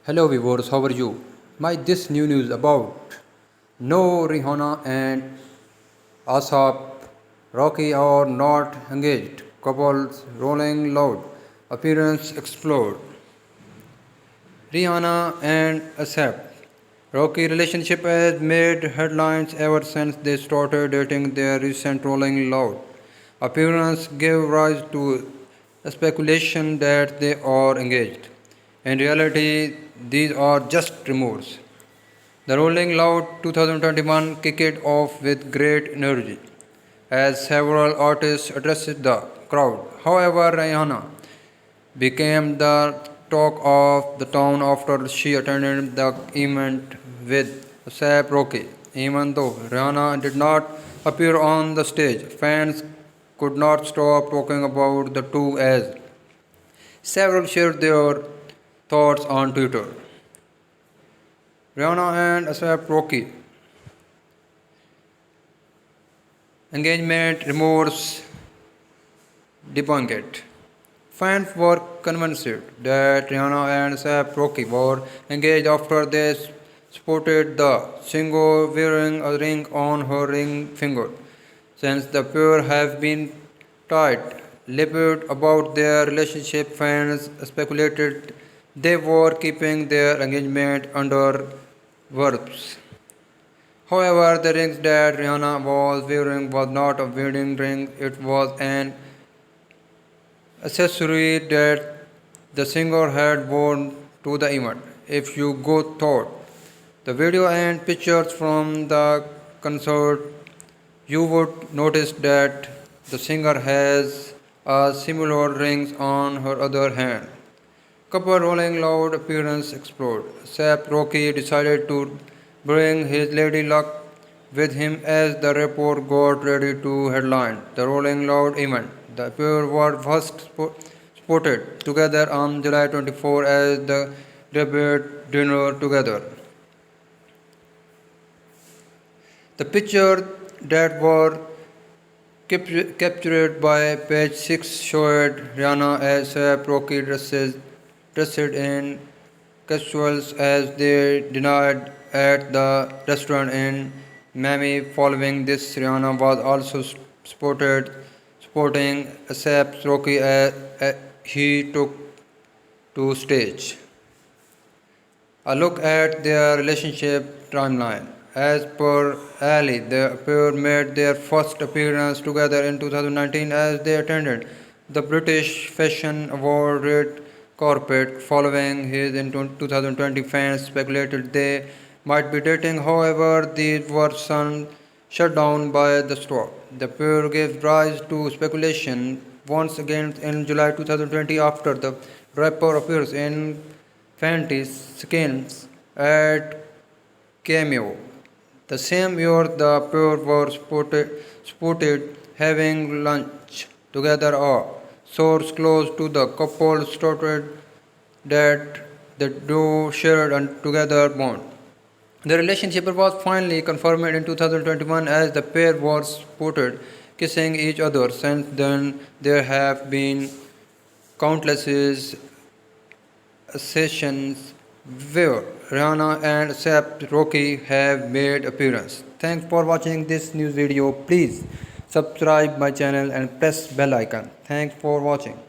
Hello viewers, how are you? This new news about no Rihanna and ASAP Rocky are not engaged. Couples rolling loud. Appearance explode. Rihanna and ASAP Rocky relationship has made headlines ever since they started dating. Their recent rolling loud appearance gave rise to speculation that they are engaged. In reality, these are just rumors. The Rolling Loud 2021 kicked off with great energy as several artists addressed the crowd. However, Rihanna became the talk of the town after she attended the event with A$AP Rocky. Even though Rihanna did not appear on the stage, fans could not stop talking about the two as several shared their thoughts on Twitter. Rihanna and A$AP Rocky engagement rumors debunked. Fans were convinced that Rihanna and A$AP Rocky were engaged after they spotted the singer wearing a ring on her ring finger. Since the pair have been tight-lipped about their relationship, fans speculated they were keeping their engagement under wraps. However, the ring that Rihanna was wearing was not a wedding ring, it was an accessory that the singer had worn to the event. If you go thought the video and pictures from the concert, you would notice that the singer has a similar rings on her other hand. Couple Rolling Loud appearance explode. A$AP Rocky decided to bring his lady luck with him as the rapper got ready to headline the Rolling Loud event. The pair were first spotted together on July 24 as the debut dinner together. The picture that were captured by page 6 showed Rihanna as A$AP Rocky dressed in casuals as they dined at the restaurant in Miami. Following this, Rihanna was also spotted sporting A$AP Rocky as he took to stage. A look at their relationship timeline. As per Ali, the pair made their first appearance together in 2019 as they attended the British Fashion Award red carpet. Following his in 2020, fans speculated they might be dating. However, these were soon shut down by the storm. The pair gave rise to speculation once again in July 2020 after the rapper appears in Fenty skins at Cameo. The same year, the pair were spotted having lunch together. A source close to the couple stated that the duo shared a together bond. The relationship was finally confirmed in 2021 as the pair was spotted kissing each other. Since then, there have been countless sessions where Rihanna and A$AP Rocky have made appearance. Thanks for watching this news video. Please subscribe my channel and press bell icon. Thanks for watching.